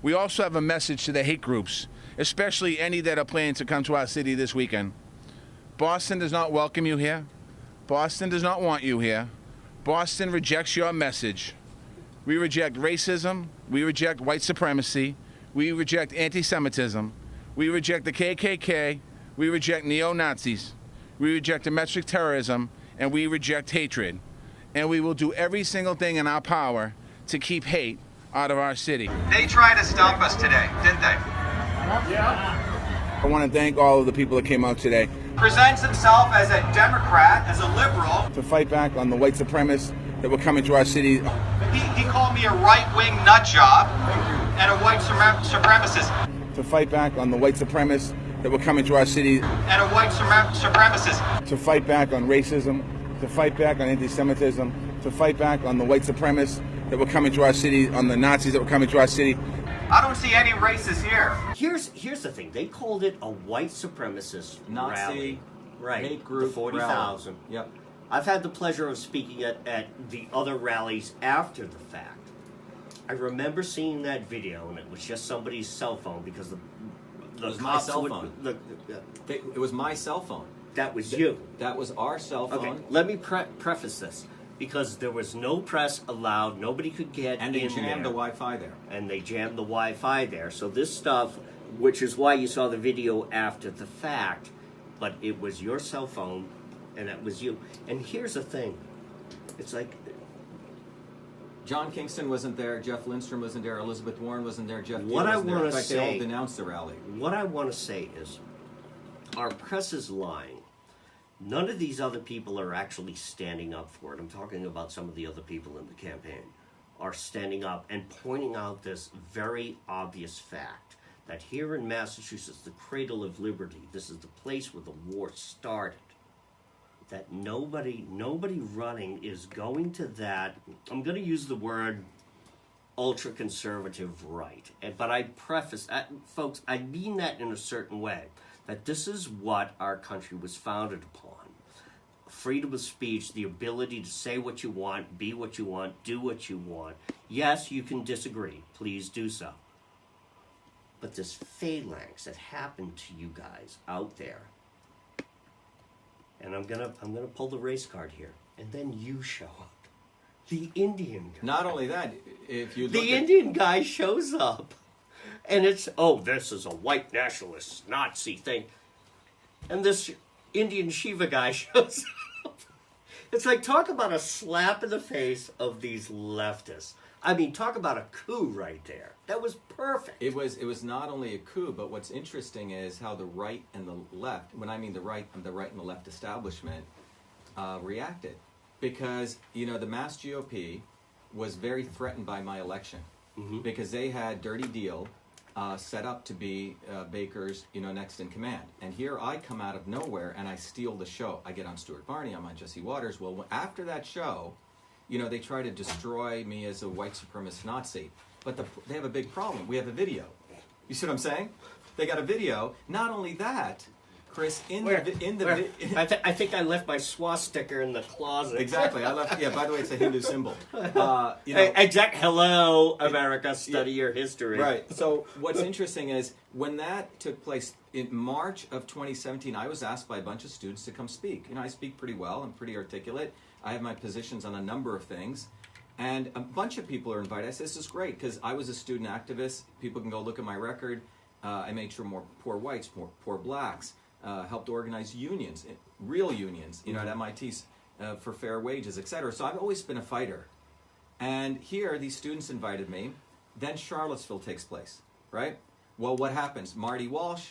We also have a message to the hate groups, especially any that are planning to come to our city this weekend. Boston does not welcome you here. Boston does not want you here. Boston rejects your message. We reject racism. We reject white supremacy. We reject anti-Semitism. We reject the KKK. We reject neo-Nazis. We reject domestic terrorism. And we reject hatred. And we will do every single thing in our power to keep hate out of our city. They tried to stop us today, didn't they? Yeah. I want to thank all of the people that came out today. Presents himself as a Democrat, as a liberal. To fight back on the white supremacists that were coming to our city. He called me a right-wing nut job and a white supremacist. To fight back on the white supremacists that were coming to our city. And a white supremacist. To fight back on racism. To fight back on anti-Semitism. To fight back on the white supremacists that were coming to our city, on the Nazis that were coming to our city. I don't see any racists here. Here's the thing. They called it a white supremacist Nazi rally. Right. Hate group. 40,000. Yep. I've had the pleasure of speaking at the other rallies after the fact. I remember seeing that video, and it was just somebody's cell phone because the it was my cell phone. It was my cell phone. That was you. That was our cell phone. Okay, let me preface this. Because there was no press allowed, nobody could get in there. And they jammed the Wi-Fi there. And they jammed the Wi-Fi there. So this stuff, which is why you saw the video after the fact, but it was your cell phone, and that was you. And here's the thing. It's like... John Kingston wasn't there, Jeff Lindstrom wasn't there, Elizabeth Warren wasn't there, Jeff What I wasn't there. want In to fact, say... they all denounced the rally. What I want to say is, our press is lying. None of these other people are actually standing up for it. I'm talking about some of the other people in the campaign are standing up and pointing out this very obvious fact that here in Massachusetts, the cradle of liberty, this is the place where the war started, that nobody running is going to that, I'm going to use the word ultra-conservative right. But I preface, folks, I mean that in a certain way, that this is what our country was founded upon. Freedom of speech, the ability to say what you want, be what you want, do what you want. Yes, you can disagree. Please do so. But this phalanx that happened to you guys out there, and I'm gonna pull the race card here, and then you show up. The Indian guy. Not only that, if you look the Indian guy shows up, and it's, oh, this is a white nationalist Nazi thing, and this Indian Shiva guy shows up. It's like, talk about a slap in the face of these leftists. I mean, talk about a coup right there. That was perfect. It was not only a coup, but what's interesting is how the right and the left, when I mean the right and the left establishment, reacted. Because, you know, the Mass GOP was very threatened by my election. Mm-hmm. Because they had Dirty Deal set up to be Baker's, next in command. And here I come out of nowhere and I steal the show. I get on Stuart Varney, I'm on Jesse Waters. Well, after that show, they try to destroy me as a white supremacist Nazi. But they have a big problem. We have a video. You see what I'm saying? They got a video. Not only that, Chris, I think I left my swastika in the closet. Exactly. I left. Yeah. By the way, it's a Hindu symbol. Hello, America. Study your history. Right. So what's interesting is when that took place in March of 2017, I was asked by a bunch of students to come speak. I speak pretty well. I'm pretty articulate. I have my positions on a number of things. And a bunch of people are invited. I said, this is great because I was a student activist. People can go look at my record. I made sure more poor whites, more poor blacks. Helped organize unions, real unions, at MIT for fair wages, etc. So I've always been a fighter. And here, these students invited me. Then Charlottesville takes place, right? Well, what happens? Marty Walsh,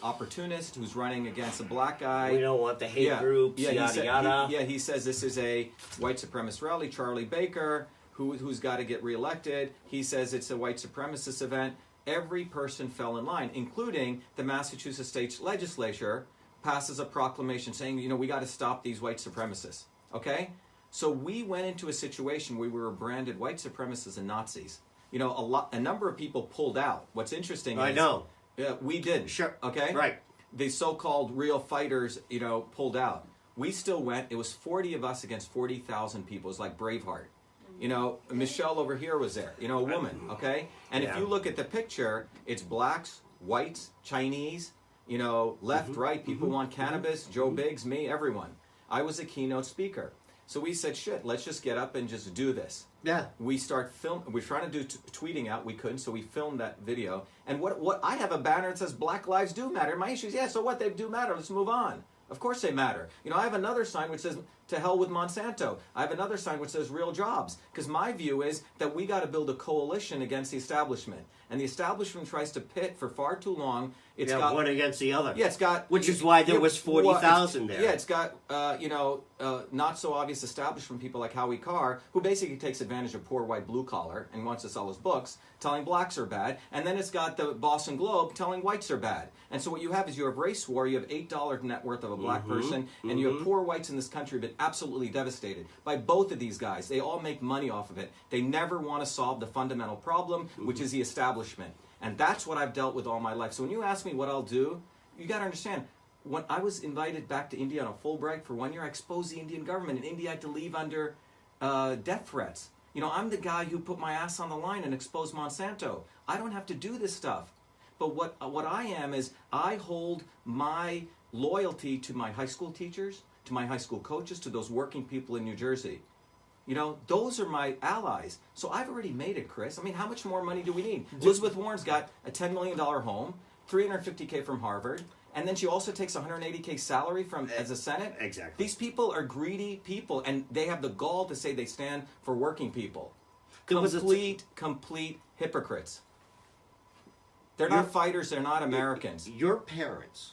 opportunist who's running against a black guy. We don't want the hate groups, yada, yada. He says this is a white supremacist rally. Charlie Baker, who's got to get reelected, he says it's a white supremacist event. Every person fell in line, including the Massachusetts State Legislature passes a proclamation saying, we got to stop these white supremacists, okay? So we went into a situation where we were branded white supremacists and Nazis. A number of people pulled out. What's interesting is... I know. We did. Sure. Okay? Right. The so-called real fighters, pulled out. We still went. It was 40 of us against 40,000 people. It was like Braveheart. You know, Michelle over here was there. You know, a woman. Okay, and if you look at the picture, it's blacks, whites, Chinese. You know, left, right. People want cannabis. Joe Biggs, me, everyone. I was a keynote speaker. So we said, shit, let's just get up and just do this. Yeah. We start we're trying to do tweeting out. We couldn't, so we filmed that video. And what I have a banner that says Black Lives Do Matter. My issue is, yeah, so what? They do matter. Let's move on. Of course they matter. You know, I have another sign which says, to hell with Monsanto. I have another sign which says real jobs. Because my view is that we got to build a coalition against the establishment. And the establishment tries to pit for far too long. It's got one against the other. Yeah, it's got... Which is why there was 40,000 there. Yeah, it's got, not so obvious establishment people like Howie Carr, who basically takes advantage of poor white blue collar and wants to sell his books, telling blacks are bad. And then it's got the Boston Globe telling whites are bad. And so what you have is you have race war, you have $8 net worth of a black person, and you have poor whites in this country have been absolutely devastated by both of these guys. They all make money off of it. They never want to solve the fundamental problem, which is the establishment. And that's what I've dealt with all my life. So when you ask me what I'll do, you got to understand, when I was invited back to India on a Fulbright for 1 year, I exposed the Indian government. In India, I had to leave under death threats. You know, I'm the guy who put my ass on the line and exposed Monsanto. I don't have to do this stuff. But what I am is I hold my loyalty to my high school teachers, to my high school coaches, to those working people in New Jersey. You know, those are my allies. So I've already made it, Chris. I mean, how much more money do we need? Elizabeth Warren's got a $10 million home, $350K from Harvard, and then she also takes $180K salary as a Senate. Exactly. These people are greedy people, and they have the gall to say they stand for working people. Complete hypocrites. They're not fighters. They're not Americans. Your parents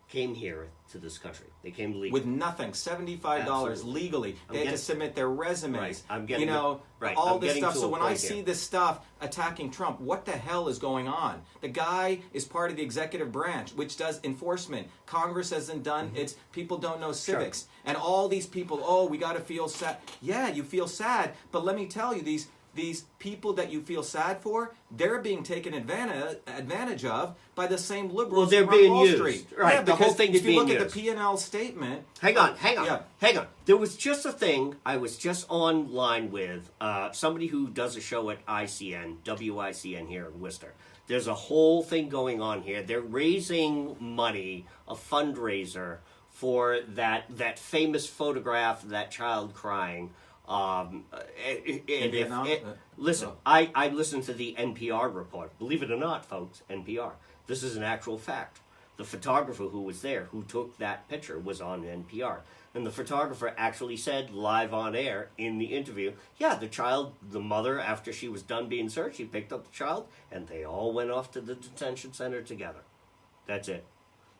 came here to this country. They came legally. With nothing, $75 Absolutely. Legally. They had to submit their resumes. Right. I'm getting all I'm this getting stuff. to So a when I point see here. this stuff attacking Trump, what the hell is going on? The guy is part of the executive branch, which does enforcement. Congress hasn't done its. People don't know civics. Sure. And all these people, we got to feel sad. Yeah, you feel sad, but let me tell you, these people that you feel sad for, they're being taken advantage of by the same liberals. Well, they're who run being Wall used. Street. Right, Yeah, the whole because thing's if you being look at used. the P&L statement... Hang on. Yeah. There was just a thing, I was just online with somebody who does a show at ICN, WICN here in Worcester. There's a whole thing going on here. They're raising money, a fundraiser, for that famous photograph of that child crying. Listen, I listened to the NPR report. Believe it or not, folks, NPR. This is an actual fact. The photographer who was there, who took that picture, was on NPR. And the photographer actually said live on air in the interview, yeah, the mother, after she was done being searched, she picked up the child, and they all went off to the detention center together. That's it.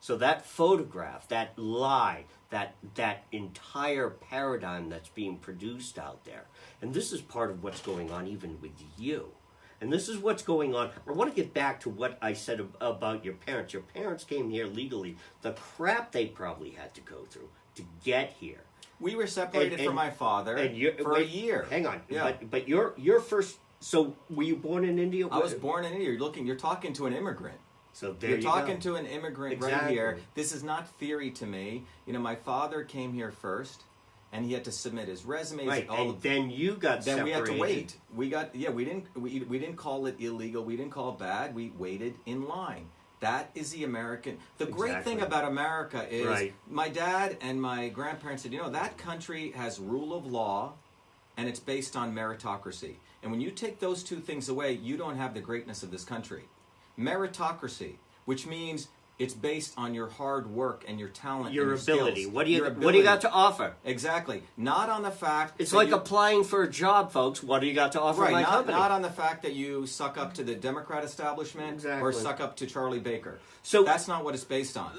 So that photograph, that lie, that entire paradigm that's being produced out there, and this is part of what's going on even with you. And this is what's going on. I want to get back to what I said about your parents. Your parents came here legally. The crap they probably had to go through to get here. We were separated from my father for a year. Hang on. Yeah. But your first... So were you born in India? I was born in India. You're talking to an immigrant. So there You're you talking go. to an immigrant Exactly. right here. This is not theory to me. You know, my father came here first, and he had to submit his resumes. Right, then you got then separated. we had to wait. We didn't call it illegal. We didn't call it bad. We waited in line. That is the American. The great thing about America is my dad and my grandparents said, that country has rule of law, and it's based on meritocracy. And when you take those two things away, you don't have the greatness of this country. Meritocracy, which means it's based on your hard work and your talent, your and ability. skills. What do you got to offer? Exactly. Not on the fact it's like applying for a job, folks. What do you got to offer my company? Not on the fact that you suck up to the Democrat establishment or suck up to Charlie Baker. So that's not what it's based on.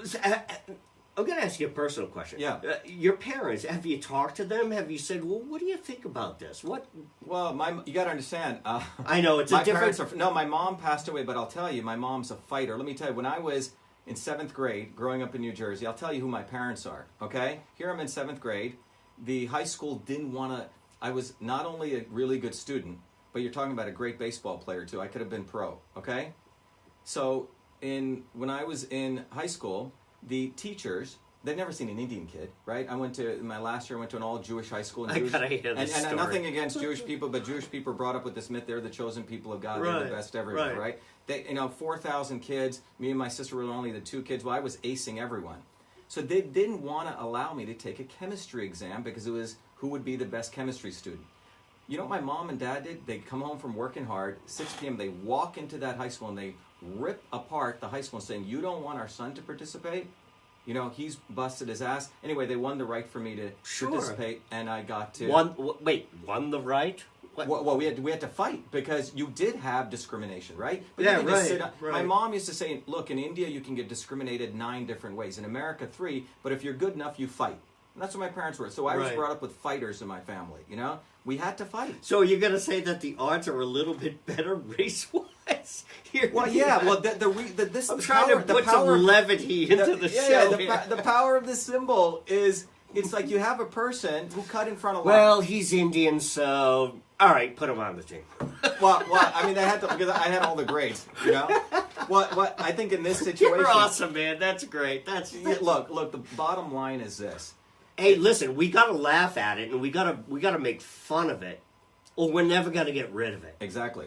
I'm going to ask you a personal question. Yeah. Your parents, have you talked to them? Have you said, well, what do you think about this? What? Well, you got to understand. I know, it's a different... my mom passed away, but I'll tell you, my mom's a fighter. Let me tell you, when I was in 7th grade, growing up in New Jersey, I'll tell you who my parents are, okay? Here I'm in 7th grade. The high school didn't want to... I was not only a really good student, but you're talking about a great baseball player, too. I could have been pro, okay? So when I was in high school... The teachers they've never seen an Indian kid, right? My last year I went to an all Jewish high school. And I gotta hear this and story. nothing against Jewish people, but Jewish people are brought up with this myth they're the chosen people of God, they're the best everywhere, right? They, 4,000 kids. Me and my sister were only the 2 kids. Well, I was acing everyone, so they didn't want to allow me to take a chemistry exam because it was who would be the best chemistry student. You know what my mom and dad did? They'd come home from working hard, 6 p.m. They walk into that high school and they rip apart the high school saying, "You don't want our son to participate? You know, he's busted his ass." Anyway, they won the right for me to participate, and I got to... Won the right? Well, we had to fight because you did have discrimination, right? But yeah, you didn't just sit right. My mom used to say, look, in India you can get discriminated 9 different ways. In America, 3, but if you're good enough, you fight. And that's what my parents were. So I was brought up with fighters in my family, you know? We had to fight. So you're going to say that the odds are a little bit better race-wise? Well, yeah. Well, I'm trying to put some levity into the show. The power of the symbol is, it's like you have a person who cut in front of... Well, he's Indian, so... All right, put him on the team. well, I mean, they had to, because I had all the grades, you know? What I think in this situation... You're awesome, man. That's great. Look, the bottom line is this. Hey, listen, we got to laugh at it, and we got to make fun of it, or we're never going to get rid of it. Exactly.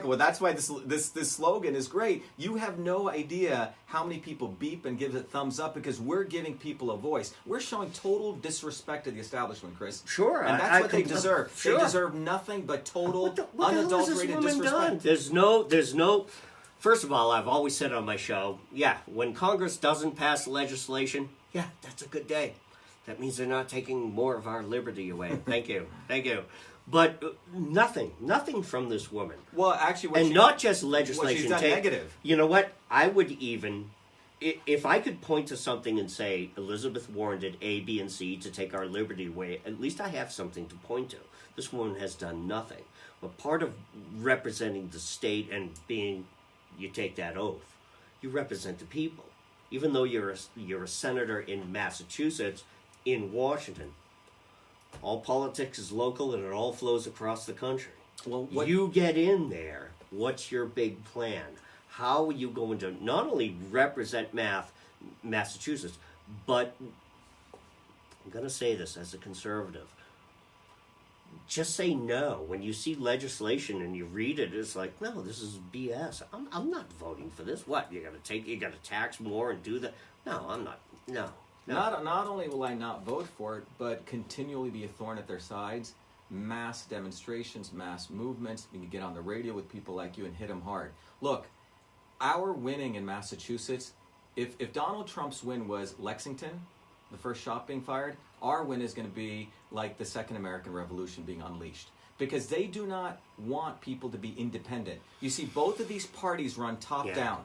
Well, that's why this slogan is great. You have no idea how many people beep and give it thumbs up because we're giving people a voice. We're showing total disrespect to the establishment, Chris. Sure. And that's what they deserve. Sure. They deserve nothing but total, unadulterated disrespect. Done? There's no... First of all, I've always said on my show, when Congress doesn't pass legislation, that's a good day. That means they're not taking more of our liberty away. Thank you. But nothing from this woman. Well, actually, not just legislation. She's done negative. You know what? I would even, if I could point to something and say Elizabeth Warren did A, B, and C to take our liberty away, at least I have something to point to. This woman has done nothing. But part of representing the state and being, you take that oath, you represent the people. Even though you're a senator in Massachusetts, in Washington, all politics is local and it all flows across the country. Well, you get in there, what's your big plan? How are you going to not only represent Massachusetts, but I'm going to say this as a conservative, just say no. When you see legislation and you read it, it's like, no, this is BS. I'm not voting for this. What, you got to tax more and do that? No, I'm not. No. Not only will I not vote for it, but continually be a thorn at their sides. Mass demonstrations, mass movements. We can get on the radio with people like you and hit them hard. Look, our winning in Massachusetts, if Donald Trump's win was Lexington, the first shot being fired, our win is going to be like the Second American Revolution being unleashed. Because they do not want people to be independent. You see, both of these parties run top-down.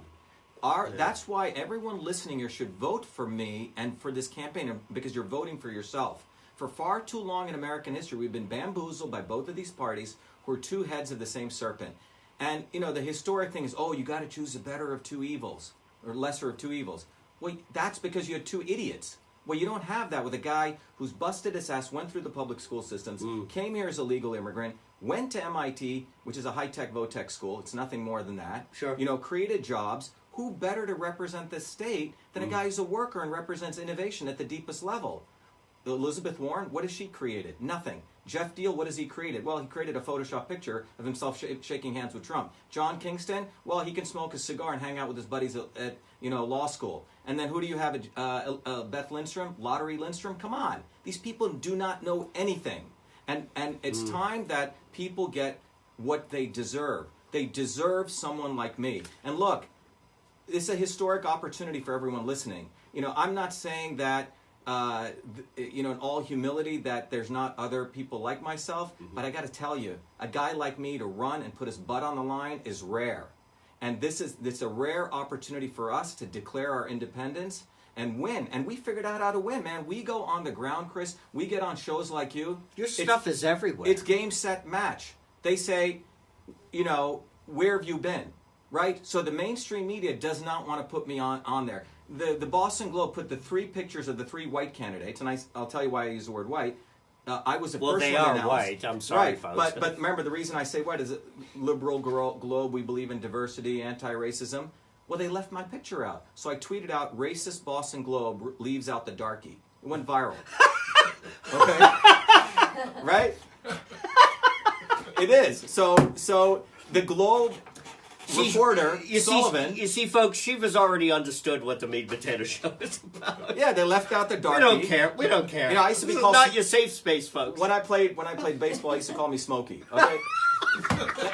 That's why everyone listening here should vote for me and for this campaign, because you're voting for yourself. For far too long in American history, we've been bamboozled by both of these parties who are 2 heads of the same serpent. And, the historic thing is, you got to choose the better of 2 evils, or lesser of 2 evils. Well, that's because you had 2 idiots. Well, you don't have that with a guy who's busted his ass, went through the public school systems, came here as a legal immigrant, went to MIT, which is a high-tech, vo-tech school. It's nothing more than that. Sure. Created jobs. Who better to represent the state than a guy who's a worker and represents innovation at the deepest level? Elizabeth Warren, what has she created? Nothing. Jeff Deal, what has he created? Well, he created a Photoshop picture of himself shaking hands with Trump. John Kingston, well, he can smoke a cigar and hang out with his buddies at law school. And then who do you have? Beth Lindstrom, Lottery Lindstrom. Come on, these people do not know anything, and it's time that people get what they deserve. They deserve someone like me. And look, it's a historic opportunity for everyone listening. I'm not saying that. In all humility, that there's not other people like myself, but I got to tell you, a guy like me to run and put his butt on the line is rare, and it's a rare opportunity for us to declare our independence and win. And we figured out how to win, man. We go on the ground, Chris. We get on shows like you. Your stuff is everywhere. It's game, set, match. They say, where have you been, right? So the mainstream media does not want to put me on there. The Boston Globe put the 3 pictures of the 3 white candidates, and I'll tell you why I use the word white. I was the first one they to are announce. white. I'm sorry, right, folks. But remember, the reason I say white is liberal globe. We believe in diversity, anti-racism. Well, they left my picture out. So I tweeted out, racist Boston Globe leaves out the darkie. It went viral. Okay? Right? It is. So the Globe reporter, Sullivan... You see, folks, Shiva's already understood what the Meat Potato Show is about. Yeah, they left out the darkie. We don't care. You know, I used to be this called... is not your safe space, folks. When I played baseball, I used to call me Smokey. Okay?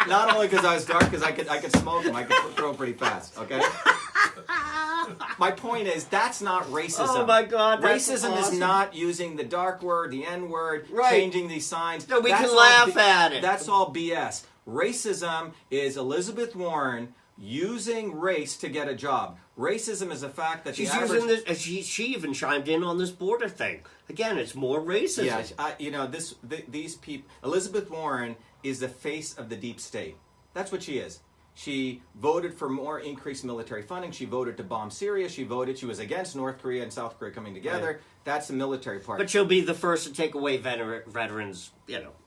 Not only because I was dark, because I could smoke them. I could throw pretty fast. Okay? My point is, that's not racism. Oh my God, that's racism awesome. is not using the dark word, the N word, Right. changing these signs. No, we That's can all laugh at it. That's all BS. Racism is Elizabeth Warren using race to get a job. Racism is a fact that She's the average... using this. She even chimed in on this border thing. Again, it's more racism. Yeah, these people... Elizabeth Warren is the face of the deep state. That's what she is. She voted for more increased military funding. She voted to bomb Syria. She was against North Korea and South Korea coming together. Right. That's the military part. But she'll be the first to take away veterans,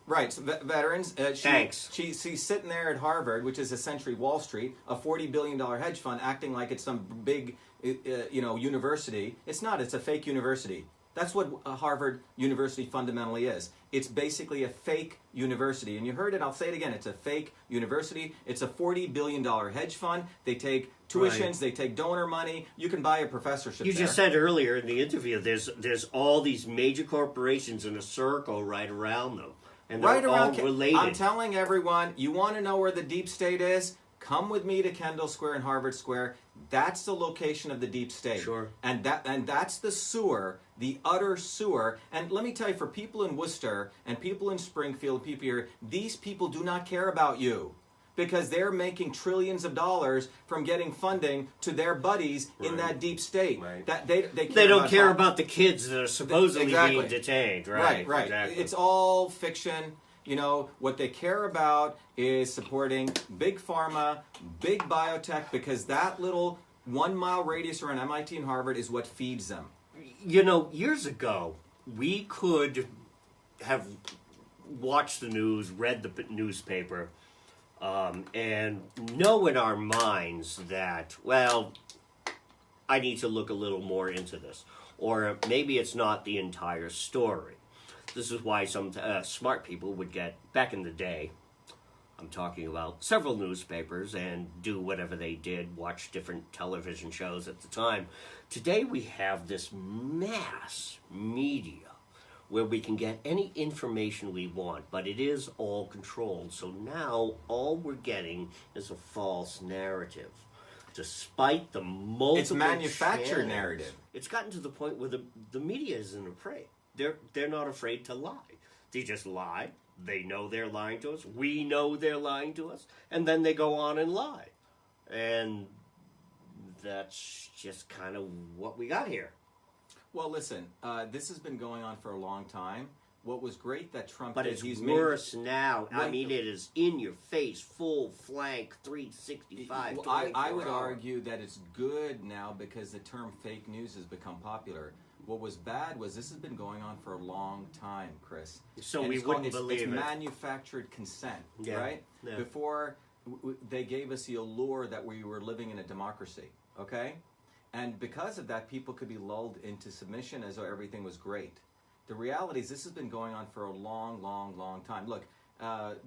Right, so veterans. Thanks. She's sitting there at Harvard, which is essentially Wall Street, a $40 billion hedge fund, acting like it's some big, university. It's not. It's a fake university. That's what Harvard University fundamentally is. It's basically a fake university. And you heard it, I'll say it again. It's a fake university. It's a $40 billion hedge fund. They take tuitions, Right. They take donor money. You can buy a professorship You there. just said earlier in the interview, there's all these major corporations in a circle right around them. And they're all related. I'm telling everyone, you want to know where the deep state is? Come with me to Kendall Square and Harvard Square. That's the location of the deep state. Sure. And that's the sewer, the utter sewer. And let me tell you, for people in Worcester and people in Springfield, people here, these people do not care about you, because they're making trillions of dollars from getting funding to their buddies in that deep state. Right. That they don't care about the kids that are supposedly Exactly. being detained. Right. Right. Exactly. It's all fiction. What they care about is supporting big pharma, big biotech, because that little 1 mile radius around MIT and Harvard is what feeds them. Years ago, we could have watched the news, read the newspaper, and know in our minds that, well, I need to look a little more into this. Or maybe it's not the entire story. This is why some smart people would get, back in the day, I'm talking about several newspapers and do whatever they did, watch different television shows at the time. Today we have this mass media where we can get any information we want, but it is all controlled. So now all we're getting is a false narrative. Despite the multiple It's manufactured channels, narrative. It's gotten to the point where the media isn't afraid. They're not afraid to lie. They just lie. They know they're lying to us. We know they're lying to us. And then they go on and lie. And that's just kind of what we got here. Well, listen, this has been going on for a long time. What was great that Trump But did, it's worse now. I Right. mean, it is in your face, full flank, 365. I 24 would hours. argue that it's good now because the term fake news has become popular. What was bad was this has been going on for a long time, Chris. So And we it's called- wouldn't it's believe it. manufactured consent, Yeah, right? yeah. Before they gave us the allure that we were living in a democracy, okay? And because of that, people could be lulled into submission as though everything was great. The reality is this has been going on for a long, long, long time. Look,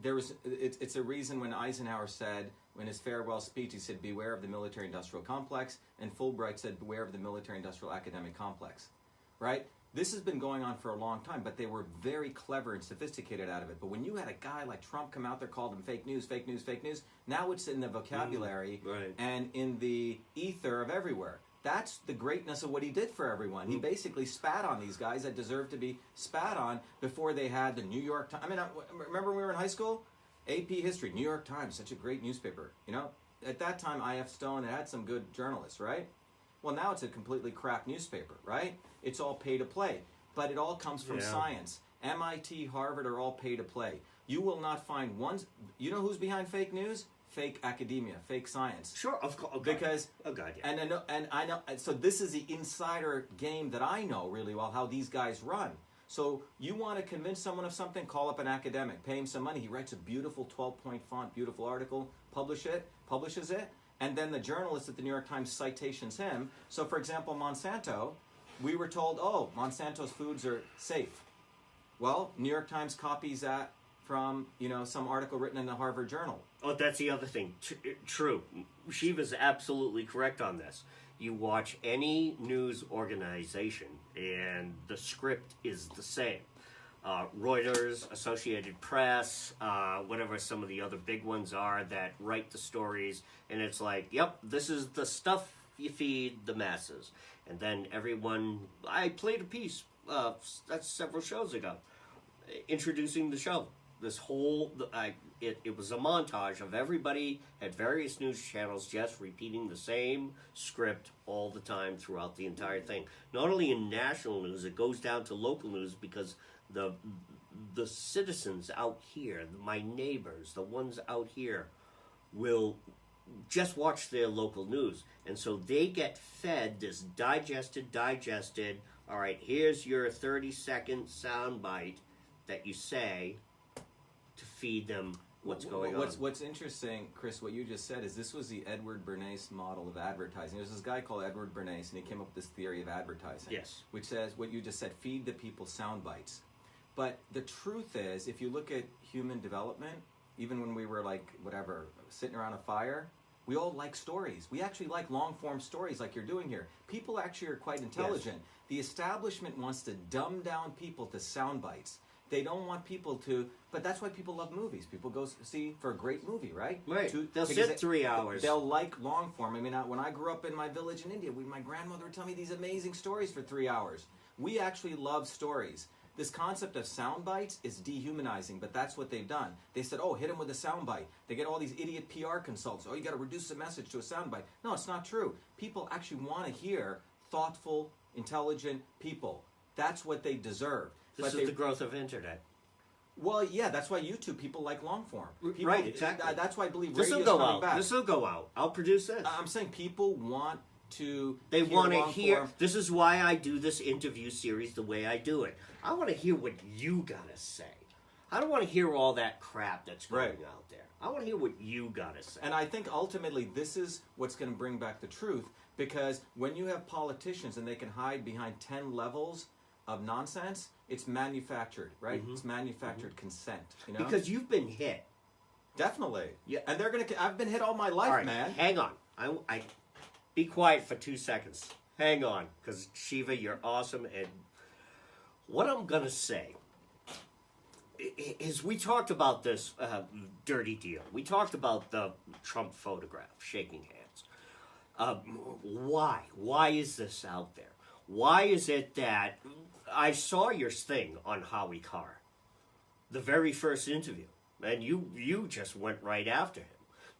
it's a reason when Eisenhower said, in his farewell speech, he said, beware of the military-industrial complex, and Fulbright said, beware of the military-industrial academic complex, right? This has been going on for a long time, but they were very clever and sophisticated out of it. But when you had a guy like Trump come out there, called him fake news, fake news, fake news, now it's in the vocabulary right. and in the ether of everywhere. That's the greatness of what he did for everyone. He basically spat on these guys that deserved to be spat on before they had the New York Times. I mean, remember when we were in high school? AP History, New York Times, such a great newspaper. At that time, I.F. Stone had some good journalists, right? Well, now it's a completely crap newspaper, right? It's all pay to play. But it all comes from science. MIT, Harvard are all pay to play. You will not find one. You know who's behind fake news? Fake academia, fake science. Sure, of course. Because yeah. and I know. So this is the insider game that I know really well how these guys run. So you want to convince someone of something? Call up an academic, pay him some money. He writes a beautiful 12-point font, beautiful article, publishes it, and then the journalist at the New York Times citations him. So, for example, Monsanto, we were told, oh, Monsanto's foods are safe. Well, New York Times copies that from, some article written in the Harvard Journal. Oh, that's the other thing. True. Shiva's absolutely correct on this. You watch any news organization, and the script is the same. Reuters, Associated Press, whatever some of the other big ones are that write the stories, and it's like, yep, this is the stuff you feed the masses. And then I played a piece, that's several shows ago, introducing the show. This whole, it was a montage of everybody at various news channels just repeating the same script all the time throughout the entire thing. Not only in national news, it goes down to local news because the citizens out here, my neighbors, the ones out here, will just watch their local news. And so they get fed this digested, all right, here's your 30-second soundbite that you say to feed them what's going on. What's interesting, Chris, what you just said is this was the Edward Bernays model of advertising. There's this guy called Edward Bernays, and he came up with this theory of advertising. Yes. Which says what you just said, feed the people sound bites. But the truth is, if you look at human development, even when we were sitting around a fire, we all like stories. We actually like long-form stories like you're doing here. People actually are quite intelligent. Yes. The establishment wants to dumb down people to sound bites. They don't want people to, but that's why people love movies. People go see for a great movie, right? Right. They'll sit 3 hours. They'll like long form. I mean, when I grew up in my village in India, my grandmother would tell me these amazing stories for 3 hours. We actually love stories. This concept of sound bites is dehumanizing, but that's what they've done. They said, oh, hit them with a sound bite. They get all these idiot PR consultants. Oh, you got to reduce the message to a sound bite. No, it's not true. People actually want to hear thoughtful, intelligent people. That's what they deserve. This is the growth of internet. Well, yeah, that's why YouTube people like long form. People, right, exactly. That's why I believe this radio's will go coming out. back. This will go out. I'll produce this. I'm saying people want to. They want to hear. Form. This is why I do this interview series the way I do it. I want to hear what you gotta say. I don't want to hear all that crap that's going out there. I want to hear what you gotta say. And I think ultimately this is what's going to bring back the truth, because when you have politicians and they can hide behind 10 levels of nonsense, it's manufactured, right? Mm-hmm. It's manufactured consent, Because you've been hit. Definitely. Yeah. And I've been hit all my life, all right, man. Hang on. I be quiet for 2 seconds. Hang on, because Shiva, you're awesome. And what I'm going to say is we talked about this dirty deal. We talked about the Trump photograph, shaking hands. Why? Why is this out there? Why is it that I saw your thing on Howie Carr, the very first interview, and you just went right after him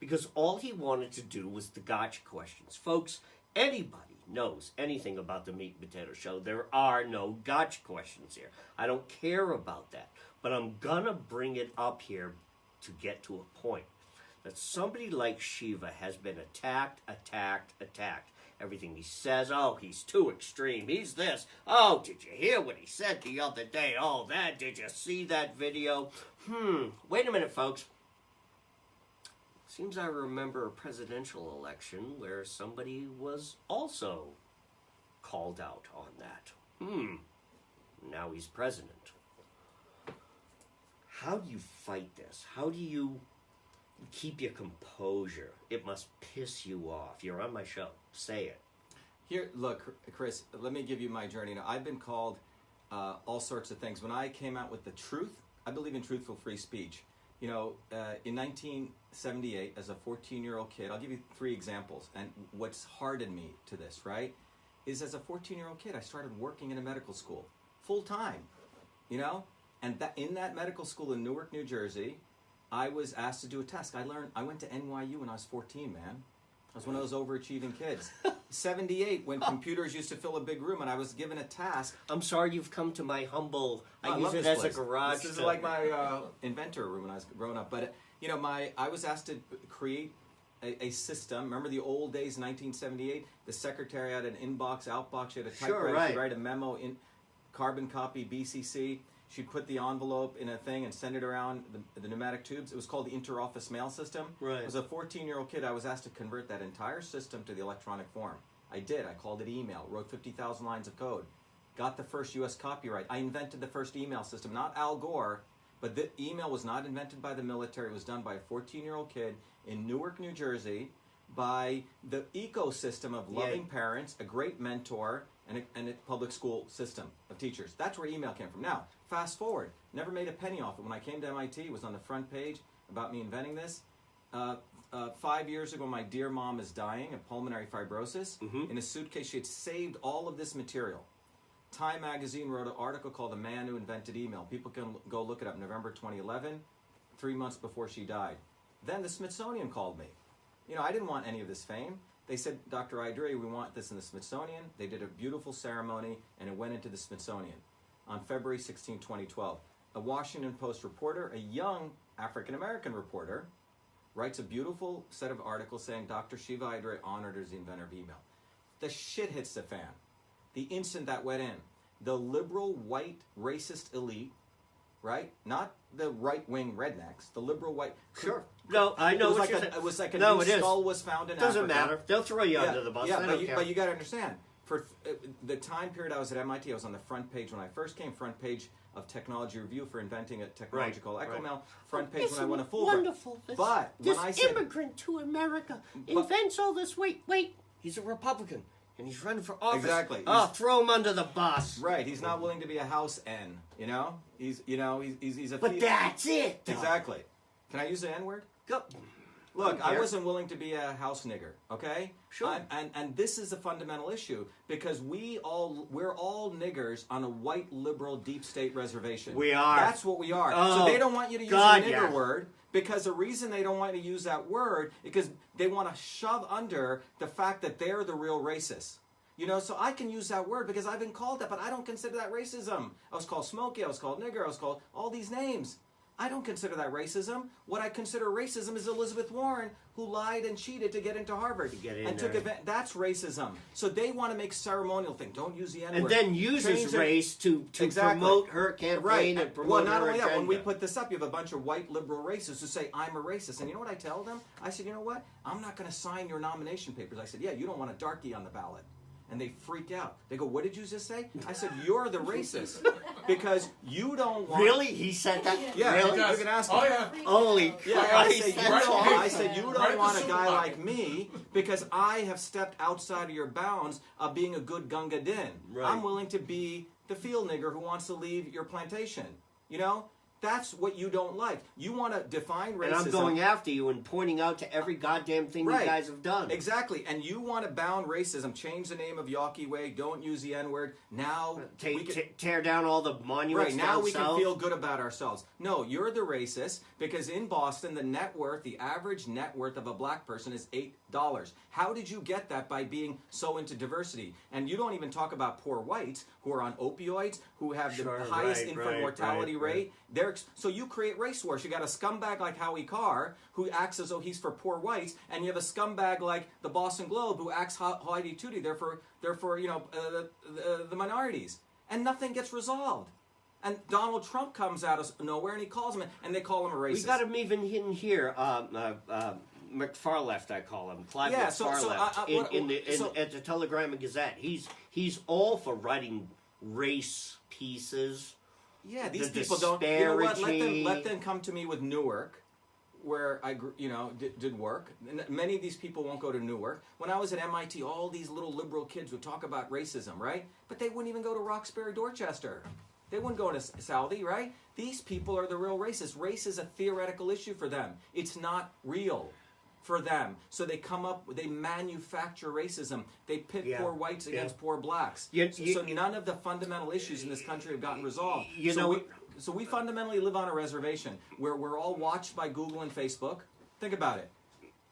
because all he wanted to do was the gotcha questions. Folks, anybody knows anything about the Meat and Potato Show, there are no gotcha questions here. I don't care about that, but I'm gonna bring it up here to get to a point that somebody like Shiva has been attacked. Everything he says, oh, he's too extreme, he's this. Oh, did you hear what he said the other day? Oh, that, did you see that video? Wait a minute, folks. Seems I remember a presidential election where somebody was also called out on that. Now he's president. How do you fight this? How do you keep your composure? It must piss you off. You're on my show. Say it. Here, look, Chris, let me give you my journey. Now, I've been called all sorts of things. When I came out with the truth, I believe in truthful free speech. In 1978, as a 14-year-old kid, I'll give you 3 examples. And what's hardened me to this, right, is as a 14-year-old kid, I started working in a medical school full-time, And in that medical school in Newark, New Jersey, I was asked to do a test. I went to NYU when I was 14, man. I was one of those overachieving kids. 78, when computers used to fill a big room, and I was given a task. I'm sorry you've come to my humble. I use love it this as place. a garage. This is like my inventor room when I was growing up. But I was asked to create a system. Remember the old days, 1978. The secretary had an inbox, outbox. She had a typewriter. Right. She'd write a memo in carbon copy, BCC. she'd put the envelope in a thing and send it around the pneumatic tubes. It was called the inter-office mail system. Right. As a 14-year-old kid, I was asked to convert that entire system to the electronic form. I did. I called it email, wrote 50,000 lines of code, got the first U.S. copyright. I invented the first email system, not Al Gore, but the email was not invented by the military. It was done by a 14-year-old kid in Newark, New Jersey, by the ecosystem of loving parents, a great mentor, and a public school system of teachers. That's where email came from. Now, fast forward. Never made a penny off it. When I came to MIT, it was on the front page about me inventing this. 5 years ago, my dear mom is dying of pulmonary fibrosis. In a suitcase, she had saved all of this material. Time magazine wrote an article called The Man Who Invented Email. People can go look it up, November 2011, 3 months before she died. Then the Smithsonian called me. You know, I didn't want any of this fame. They said, Dr. Ayyadurai, we want this in the Smithsonian. They did a beautiful ceremony, and it went into the Smithsonian on February 16, 2012. A Washington Post reporter, a young African-American reporter, writes a beautiful set of articles saying Dr. Shiva Ayyadurai honored as the inventor of email. The shit hits the fan. The instant that went in, the liberal, white, racist elite, right? Not the right-wing rednecks, the liberal, white... Sure. No, I know what you're saying. It was like a new skull was found in Africa. Doesn't matter. They'll throw you under the bus. But you got to understand, for the time period I was at MIT, I was on the front page when I first came, front page of Technology Review for inventing a technological echo-mail, front page when I won a Fulbright. Wonderful. But this when I said, immigrant to America invents all this. Wait, he's a Republican. And he's running for office. Exactly. Oh, throw him under the bus. Right. He's not willing to be a House N. You know. He's a. But that's it. Though. Exactly. Can I use the N word? Go. Look, I wasn't willing to be a house nigger. Okay. Sure. And this is a fundamental issue because we're all niggers on a white liberal deep state reservation. We are. That's what we are. Oh, so they don't want you to use the nigger word. Because the reason they don't want to use that word is because they want to shove under the fact that they're the real racists. You know, so I can use that word because I've been called that, but I don't consider that racism. I was called Smokey, I was called nigger, I was called all these names. I don't consider that racism. What I consider racism is Elizabeth Warren, who lied and cheated to get into Harvard. Took advantage. That's racism. So they want to make ceremonial thing. Don't use the N-word. And then uses race to promote her campaign and promote not her only agenda. that, when we put this up, you have a bunch of white liberal racists who say, I'm a racist. And you know what I tell them? I said, you know what? I'm not going to sign your nomination papers. I said, yeah, you don't want a darkie on the ballot. And they freak out. They go, what did you just say? I said, you're the racist. Because you don't want... Really? He said that? Yeah, really? You can ask him. Oh, yeah. Holy Christ. I said, you don't want a guy like me because I have stepped outside of your bounds of being a good Gunga Din. Right. I'm willing to be the field nigger who wants to leave your plantation. You know? That's what you don't like. You want to define racism. And I'm going after you and pointing out to every goddamn thing you guys have done. Exactly. And you want to bound racism. Change the name of Yawkey Way. Don't use the N-word. Now tear down all the monuments. Right. Now we can feel good about ourselves. No, you're the racist because in Boston, the average net worth of a black person is $8. How did you get that by being so into diversity? And you don't even talk about poor whites who are on opioids, who have the highest infant mortality rate. So you create race wars. You got a scumbag like Howie Carr who acts as though he's for poor whites, and you have a scumbag like the Boston Globe who acts hoity-toity. They're for the minorities, and nothing gets resolved. And Donald Trump comes out of nowhere and he calls him, and they call him a racist. We got him even in here. McFarleft, I call him. Clive McFarleft at the Telegram and Gazette. He's all for writing race pieces. Yeah, these people don't. You know what? Let them come to me with Newark, where I did work. And many of these people won't go to Newark. When I was at MIT, all these little liberal kids would talk about racism, right? But they wouldn't even go to Roxbury, Dorchester. They wouldn't go to Southie, right? These people are the real racists. Race is a theoretical issue for them. It's not real for them. So they they manufacture racism. They pit poor whites against poor blacks. So none of the fundamental issues in this country have gotten resolved. So we fundamentally live on a reservation where we're all watched by Google and Facebook. Think about it,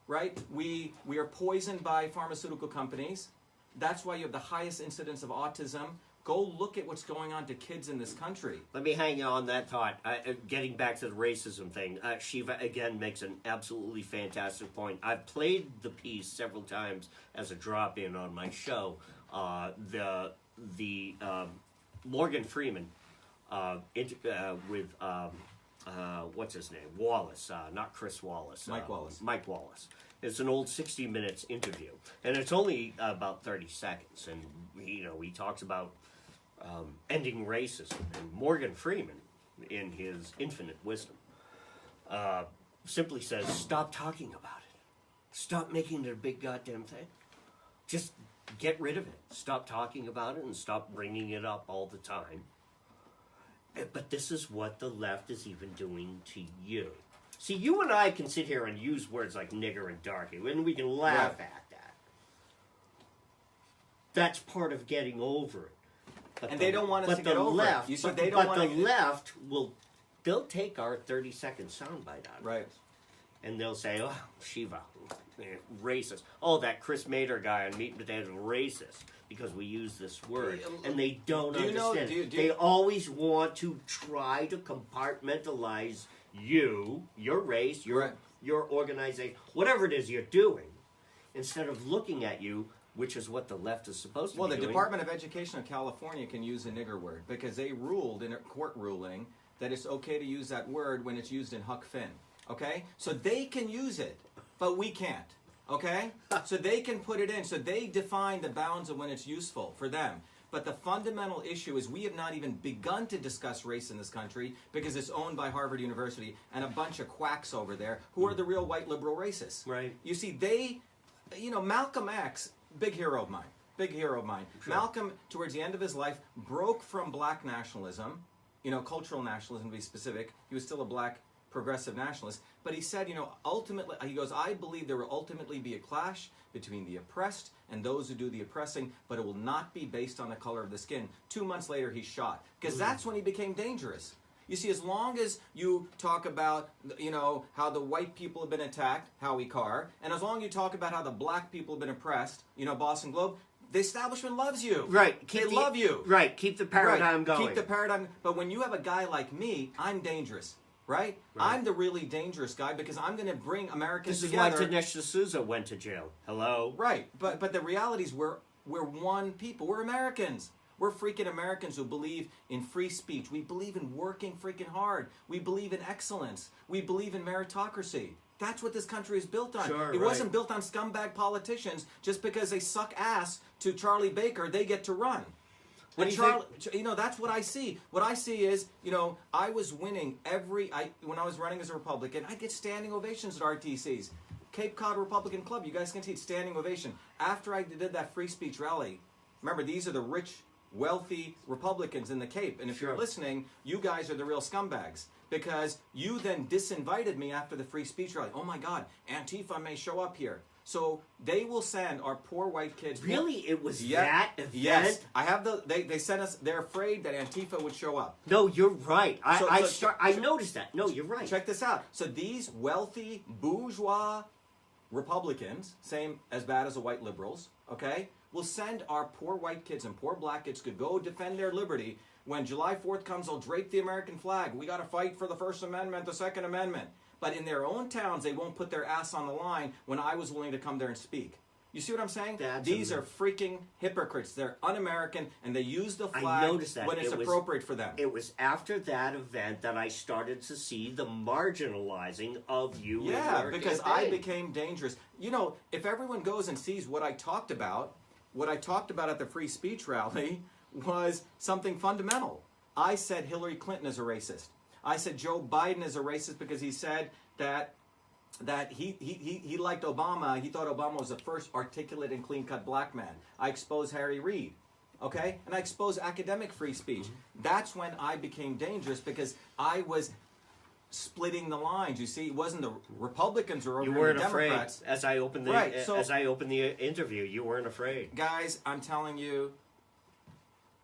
right? We are poisoned by pharmaceutical companies. That's why you have the highest incidence of autism. Go look at what's going on to kids in this country. Let me hang on that thought. Getting back to the racism thing, Shiva again makes an absolutely fantastic point. I've played the piece several times as a drop-in on my show. The Morgan Freeman what's his name? Wallace, not Chris Wallace. Mike Wallace. Mike Wallace. It's an old 60 Minutes interview, and it's only about 30 seconds. And he talks about ending racism, and Morgan Freeman, in his infinite wisdom, simply says, "Stop talking about it. Stop making it a big goddamn thing. Just get rid of it. Stop talking about it and stop bringing it up all the time." But this is what the left is even doing to you. See, you and I can sit here and use words like nigger and darky, and we can laugh at that. That's part of getting over it. But they don't want us to get over it. You see, they don't want the left they'll take our 30-second soundbite out of Right. it. And they'll say, "Oh, Shiva, racist. Oh, that Chris Mader guy on Meat and Potatoes is racist because we use this word." And they don't understand. They always want to try to compartmentalize you, your race, your organization, whatever it is you're doing, instead of looking at you, which is what the left is supposed to be doing. Well, the Department of Education of California can use the nigger word because they ruled in a court ruling that it's okay to use that word when it's used in Huck Finn. Okay? So they can use it, but we can't. Okay? So they can put it in. So they define the bounds of when it's useful for them. But the fundamental issue is we have not even begun to discuss race in this country because it's owned by Harvard University and a bunch of quacks over there who are the real white liberal racists. Right. You see, Malcolm X, big hero of mine. Big hero of mine. Sure. Malcolm, towards the end of his life, broke from black nationalism, cultural nationalism to be specific. He was still a black progressive nationalist. But he said, ultimately, he goes, "I believe there will ultimately be a clash between the oppressed and those who do the oppressing, but it will not be based on the color of the skin." 2 months later, he's shot. Because that's when he became dangerous. You see, as long as you talk about, how the white people have been attacked, Howie Carr, and as long as you talk about how the black people have been oppressed, Boston Globe, the establishment loves you. Right. They love you. Right. Keep the paradigm going. Keep the paradigm. But when you have a guy like me, I'm dangerous. Right? I'm the really dangerous guy because I'm going to bring Americans together. This is why Dinesh D'Souza went to jail. Hello? Right. But the reality is we're one people. We're Americans. We're freaking Americans who believe in free speech. We believe in working freaking hard. We believe in excellence. We believe in meritocracy. That's what this country is built on. Sure, it wasn't built on scumbag politicians just because they suck ass to Charlie Baker, they get to run. And that's what I see. What I see is, I was winning when I was running as a Republican, I'd get standing ovations at RTCs. Cape Cod Republican Club, you guys can see it, standing ovation. After I did that free speech rally, remember, these are the rich, wealthy Republicans in the Cape. And if you're listening, you guys are the real scumbags. Because you then disinvited me after the free speech rally. Oh my God, Antifa may show up here. So they will send our poor white kids. Really? It was that event? Yes. I have they sent us, they're afraid that Antifa would show up. No, you're right. I noticed that. No, you're right. Check this out. So these wealthy, bourgeois Republicans, same as bad as the white liberals, okay, will send our poor white kids and poor black kids to go defend their liberty. When July 4th comes, they'll drape the American flag. We got to fight for the First Amendment, the Second Amendment. But in their own towns, they won't put their ass on the line when I was willing to come there and speak. You see what I'm saying? These are freaking hypocrites. They're un-American, and they use the flag when it's appropriate for them. It was after that event that I started to see the marginalizing of you. Yeah, because I became dangerous. If everyone goes and sees what I talked about at the free speech rally was something fundamental. I said Hillary Clinton is a racist. I said Joe Biden is a racist because he said that he liked Obama. He thought Obama was the first articulate and clean-cut black man. I exposed Harry Reid, okay? And I exposed academic free speech. That's when I became dangerous because I was splitting the lines. You see, it wasn't the Republicans or over the Democrats. Afraid. As I opened the interview, you weren't afraid. Guys, I'm telling you,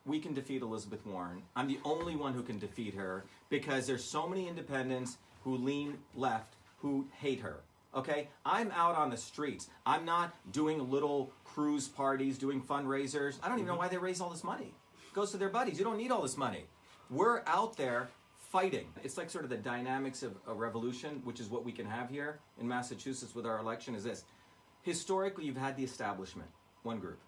we can defeat Elizabeth Warren. I'm the only one who can defeat her because there's so many independents who lean left who hate her. Okay? I'm out on the streets. I'm not doing little cruise parties, doing fundraisers. I don't even know why they raise all this money. It goes to their buddies. You don't need all this money. We're out there fighting. It's like sort of the dynamics of a revolution, which is what we can have here in Massachusetts with our election, is this. Historically, you've had the establishment, one group.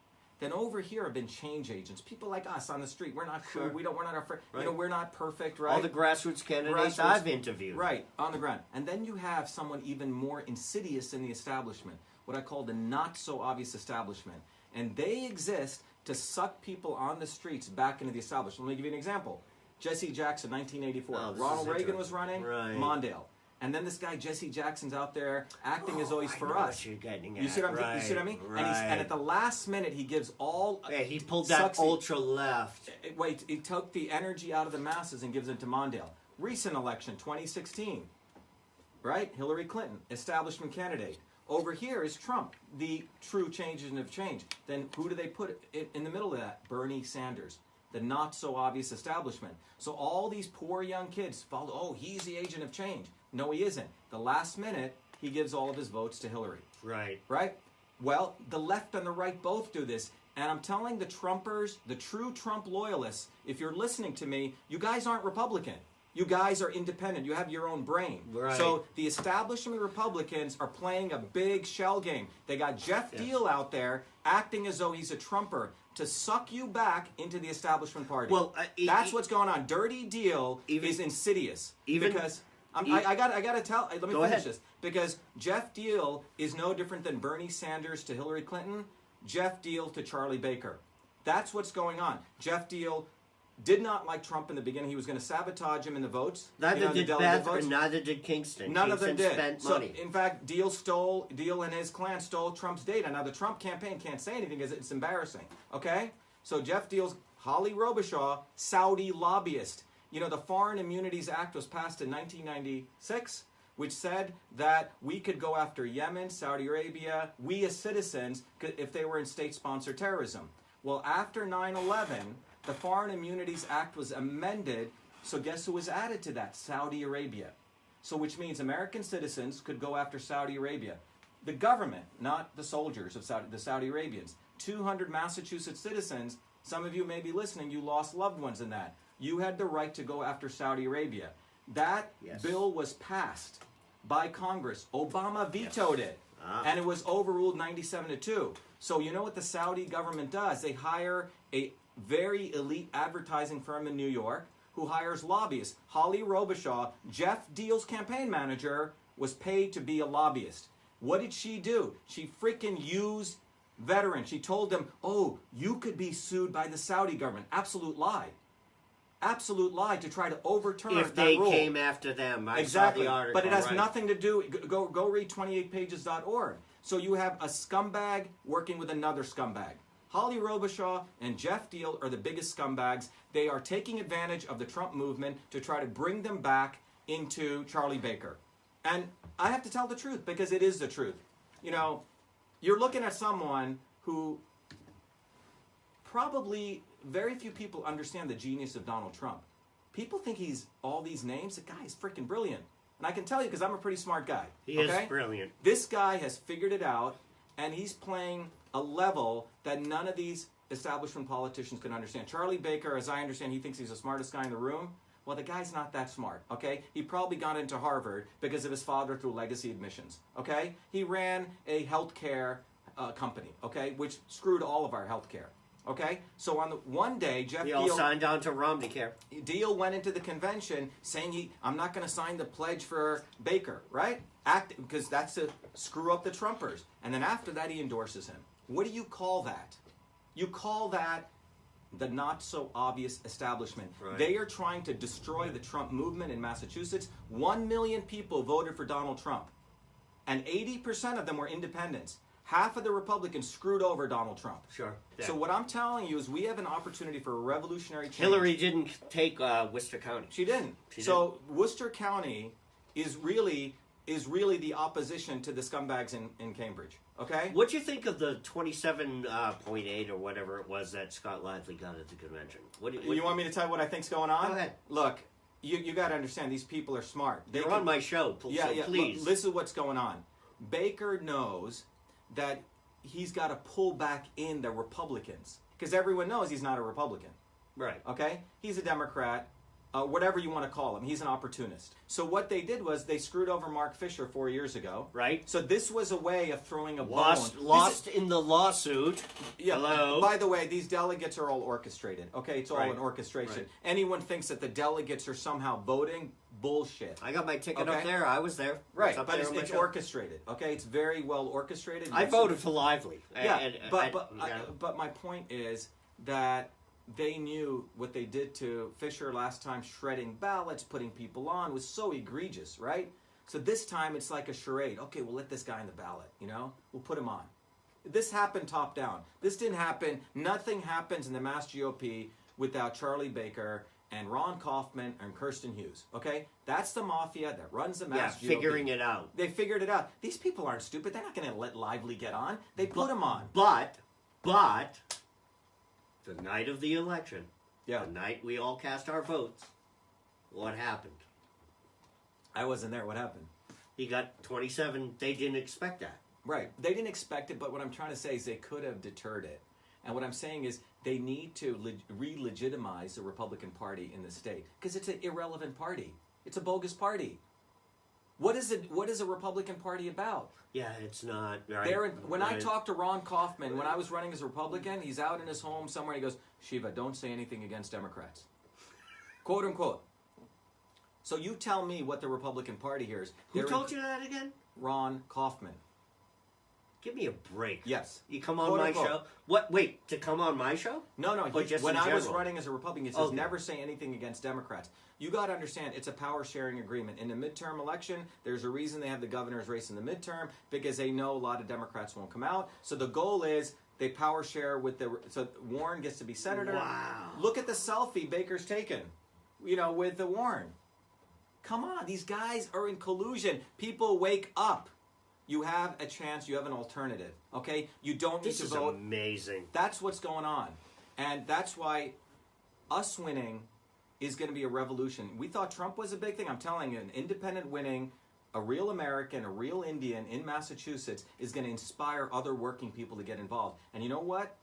then over here have been change agents. People like us on the street. We're not Sure. We're not afraid. Right. You know, we're not perfect, right? All the grassroots candidates Grassroots- I've interviewed. Right, on the ground. And then you have someone even more insidious in the establishment, what I call the not so obvious establishment. And they exist to suck people on the streets back into the establishment. Let me give you an example. Jesse Jackson, 1984. Oh, this Ronald is Reagan was running. Right. Mondale. And then this guy, Jesse Jackson's out there acting as though he's for I know us. what you're getting You see at. what I'm, you see what I mean? Right. And at the last minute, he gives all... Yeah, he pulled that sucks- ultra left. Wait, he took the energy out of the masses and gives it to Mondale. Recent election, 2016. Right? Hillary Clinton, establishment candidate. Over here is Trump, the true change agent of change. Then who do they put in the middle of that? Bernie Sanders, the not so obvious establishment. So all these poor young kids follow, oh, he's the agent of change. No, he isn't. The last minute, he gives all of his votes to Hillary. Right. Right? Well, the left and the right both do this. And I'm telling the Trumpers, the true Trump loyalists, if you're listening to me, you guys aren't Republican. You guys are independent. You have your own brain. Right. So the establishment Republicans are playing a big shell game. They got Jeff Deal out there acting as though he's a Trumper to suck you back into the establishment party. Well, that's what's going on. Dirty Deal is insidious. Because I got to tell. Let me finish this. Because Jeff Deal is no different than Bernie Sanders to Hillary Clinton. Jeff Deal to Charlie Baker. That's what's going on. Jeff Deal did not like Trump in the beginning. He was going to sabotage him in the votes. Neither the did Beth, and neither did Kingston. None of them did. Spent so, money. in fact, Deal and his clan stole Trump's data. Now, the Trump campaign can't say anything because it's embarrassing. Okay? So, Jeff Deal's Holly Robichaud, Saudi lobbyist. You know, the Foreign Immunities Act was passed in 1996, which said that we could go after Yemen, Saudi Arabia, we as citizens, if they were in state-sponsored terrorism. Well, after 9/11, the Foreign Immunities Act was amended, so guess who was added to that? Saudi Arabia. So which means American citizens could go after Saudi Arabia. The government, not the soldiers of the Saudi Arabians. 200 Massachusetts citizens, some of you may be listening, you lost loved ones in that. You had the right to go after Saudi Arabia. That bill was passed by Congress. Obama vetoed it. And it was overruled 97-2. So you know what the Saudi government does? They hire a very elite advertising firm in New York who hires lobbyists. Holly Robichaud, Jeff Deal's campaign manager, was paid to be a lobbyist. What did she do? She freaking used veterans. She told them, oh, you could be sued by the Saudi government. Absolute lie. Absolute lie to try to overturn if that they rule. came after them. I Exactly. saw the article, But it has right. nothing to do. Go read 28pages.org. So you have a scumbag working with another scumbag. Holly Robichaud and Jeff Deal are the biggest scumbags. They are taking advantage of the Trump movement to try to bring them back into Charlie Baker. And I have to tell the truth because it is the truth. You know, you're looking at someone who probably very few people understand the genius of Donald Trump. People think he's all these names. The guy is freaking brilliant. And I can tell you because I'm a pretty smart guy. He is brilliant. This guy has figured it out, and he's playing a level that none of these establishment politicians can understand. Charlie Baker, as I understand, he thinks he's the smartest guy in the room. Well, the guy's not that smart, okay? He probably got into Harvard because of his father through legacy admissions, okay? He ran a healthcare company, okay, which screwed all of our healthcare, okay? So on the one day, Jeff He all Deal signed on to Romneycare. Deal went into the convention saying I'm not going to sign the pledge for Baker, right? Because that's to screw up the Trumpers. And then after that, he endorses him. What do you call that? You call that the not-so-obvious establishment. Right. They are trying to destroy the Trump movement in Massachusetts. 1 million people voted for Donald Trump. And 80% of them were independents. Half of the Republicans screwed over Donald Trump. Sure. Yeah. So what I'm telling you is we have an opportunity for a revolutionary change. Hillary didn't take Worcester County. She didn't. So Worcester County is really the opposition to the scumbags in Cambridge. Okay? What do you think of the 27.8 or whatever it was that Scott Lively got at the convention? You want me to tell you what I think's going on? Go ahead. Look, you got to understand, these people are smart. They're on my show, so please. Look, listen to what's going on. Baker knows that he's got to pull back in the Republicans. Because everyone knows he's not a Republican. Right. Okay? He's a Democrat. whatever you want to call him. He's an opportunist. So what they did was they screwed over Mark Fisher 4 years ago. Right. So this was a way of throwing a Lost in the lawsuit. Yeah. Hello. By the way, these delegates are all orchestrated. Okay, it's all Right. an orchestration. Right. Anyone thinks that the delegates are somehow voting? Bullshit. I got my ticket Okay. up there. I was there. Right, up but there on my it's show. orchestrated. Okay, it's very well orchestrated. I voted for Lively. Yeah, but yeah. but my point is that they knew what they did to Fisher last time, shredding ballots, putting people on, was so egregious, right? So this time it's like a charade. Okay, we'll let this guy in the ballot, you know? We'll put him on. This happened top down. This didn't happen. Nothing happens in the Mass GOP without Charlie Baker and Ron Kaufman and Kirsten Hughes, okay? That's the mafia that runs the Mass GOP. Figuring it out. They figured it out. These people aren't stupid. They're not going to let Lively get on. They put him on. But, the night of the election, Yeah. the night we all cast our votes, what happened? I wasn't there. What happened? He got 27. They didn't expect that. Right. They didn't expect it, but what I'm trying to say is they could have deterred it. And what I'm saying is they need to re-legitimize the Republican Party in the state because it's an irrelevant party. It's a bogus party. What is it? What is a Republican Party about? Yeah, it's not. Right, When I talked to Ron Kaufman, when I was running as a Republican, he's out in his home somewhere. He goes, Shiva, don't say anything against Democrats. Quote unquote. So you tell me what the Republican Party here is. Who told you that again? Ron Kaufman. Give me a break. Yes. You come on Quote my unquote. show? What? Wait, to come on my show? No. Or just when in I was general? running as a Republican, it says Okay. never say anything against Democrats. You got to understand, it's a power-sharing agreement. In the midterm election, there's a reason they have the governor's race in the midterm, because they know a lot of Democrats won't come out. So the goal is they power share with so Warren gets to be senator. Wow. Look at the selfie Baker's taken, with the Warren. Come on, these guys are in collusion. People wake up. You have a chance. You have an alternative. Okay, you don't need to vote. This is amazing. That's what's going on, and that's why us winning is going to be a revolution. We thought Trump was a big thing. I'm telling you, an independent winning, a real American, a real Indian in Massachusetts is going to inspire other working people to get involved. And you know what?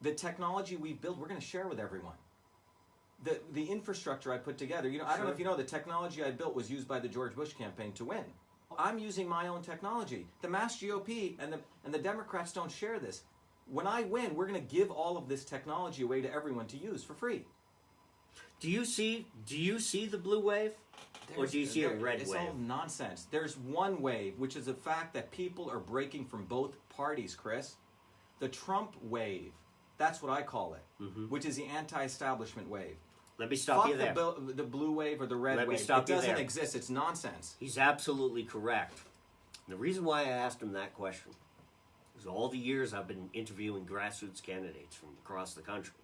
The technology we've built, we're going to share with everyone. The infrastructure I put together, I don't know if you know, the technology I built was used by the George Bush campaign to win. I'm using my own technology. The Mass GOP and the Democrats don't share this. When I win, we're going to give all of this technology away to everyone to use for free. Do you see the blue wave? Or do you see a red it's wave? All nonsense. There's one wave, which is the fact that people are breaking from both parties, Chris. The Trump wave, that's what I call it, which is the anti-establishment wave. Let me stop you there. The blue wave or the red Let wave. me stop it you doesn't there. exist. It's nonsense. He's absolutely correct. The reason why I asked him that question is all the years I've been interviewing grassroots candidates from across the country.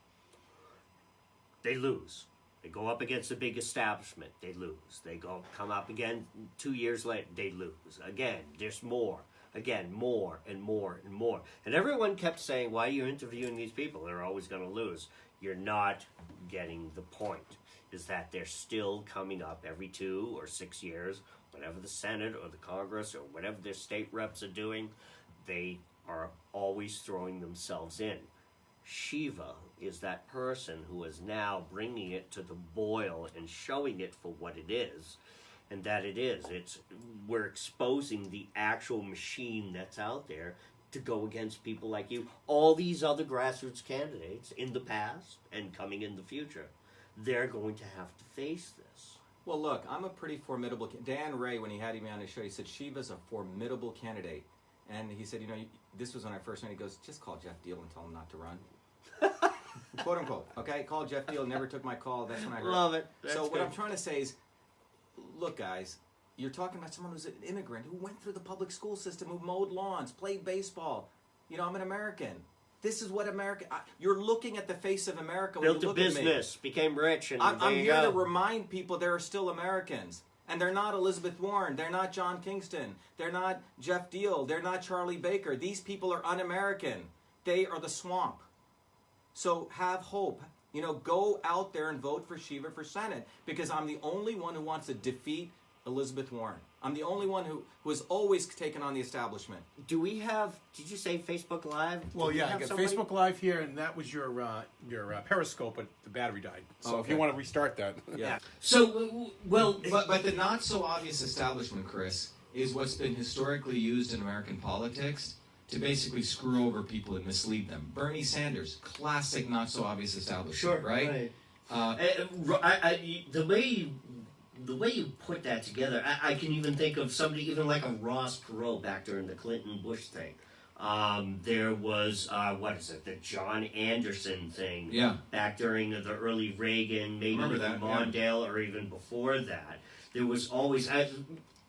They lose. They go up against the big establishment. They lose. They come up again 2 years later. They lose. Again, there's more. Again, more and more and more. And everyone kept saying, why are you interviewing these people? They're always going to lose. You're not getting the point. Is that they're still coming up every 2 or 6 years, whatever the Senate or the Congress or whatever their state reps are doing, they are always throwing themselves in. Shiva is that person who is now bringing it to the boil and showing it for what it is, and that it is. We're exposing the actual machine that's out there to go against people like you. All these other grassroots candidates in the past and coming in the future, they're going to have to face this. Well, look, I'm a pretty formidable... Dan Ray, when he had me on his show, he said, Shiva's a formidable candidate. And he said, this was when I first heard, he goes, just call Jeff Deal and tell him not to run. Quote unquote. Okay, call Jeff Deal, never took my call. That's when I heard. Love it. So what I'm trying to say is, look, guys, you're talking about someone who's an immigrant who went through the public school system, who mowed lawns, played baseball. I'm an American. This is what America... You're looking at the face of America when Built you a look at me. business, became rich, and I'm there you here go. to remind people there are still Americans. And they're not Elizabeth Warren. They're not John Kingston. They're not Jeff Deal. They're not Charlie Baker. These people are un-American. They are the swamp. So have hope. Go out there and vote for Shiva for Senate, because I'm the only one who wants to defeat Elizabeth Warren. I'm the only one who has always taken on the establishment. Do we have? Did you say Facebook Live? Well, Do we yeah, I have got somebody? Facebook Live here, and that was your Periscope, but the battery died. So if you want to restart that, Yeah. So, well, But the not so obvious establishment, Chris, is what's been historically used in American politics to basically screw over people and mislead them. Bernie Sanders, classic not so obvious establishment, sure, right? The way you put that together, I can even think of somebody, even like a Ross Perot back during the Clinton-Bush thing. There was, the John Anderson thing back during the early Reagan, maybe Remember even that, Mondale, or even before that. There was always,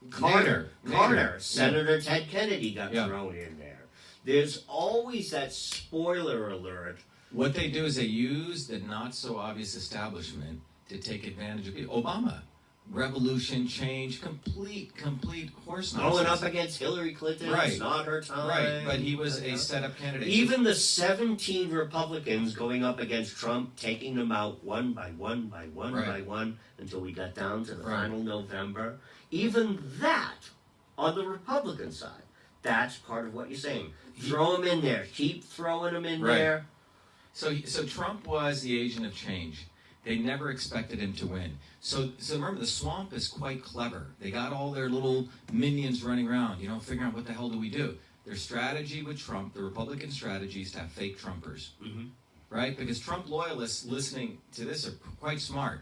Nader. Senator Ted Kennedy got thrown in there. There's always that spoiler alert. What they do is they use the not so obvious establishment to take advantage of people. Obama. Revolution, change, complete horse nonsense. Going up against Hillary Clinton, Right. It's not her time. Right, but he was a set-up candidate. Even the 17 Republicans going up against Trump, taking them out one by one by one by one until we got down to the final November. Even that, on the Republican side, that's part of what you're saying. Throw them in there. Keep throwing them in there. So Trump was the agent of change. They never expected him to win. So remember, the swamp is quite clever. They got all their little minions running around, figuring out what the hell do we do. Their strategy with Trump, the Republican strategy, is to have fake Trumpers, right? Because Trump loyalists listening to this are quite smart,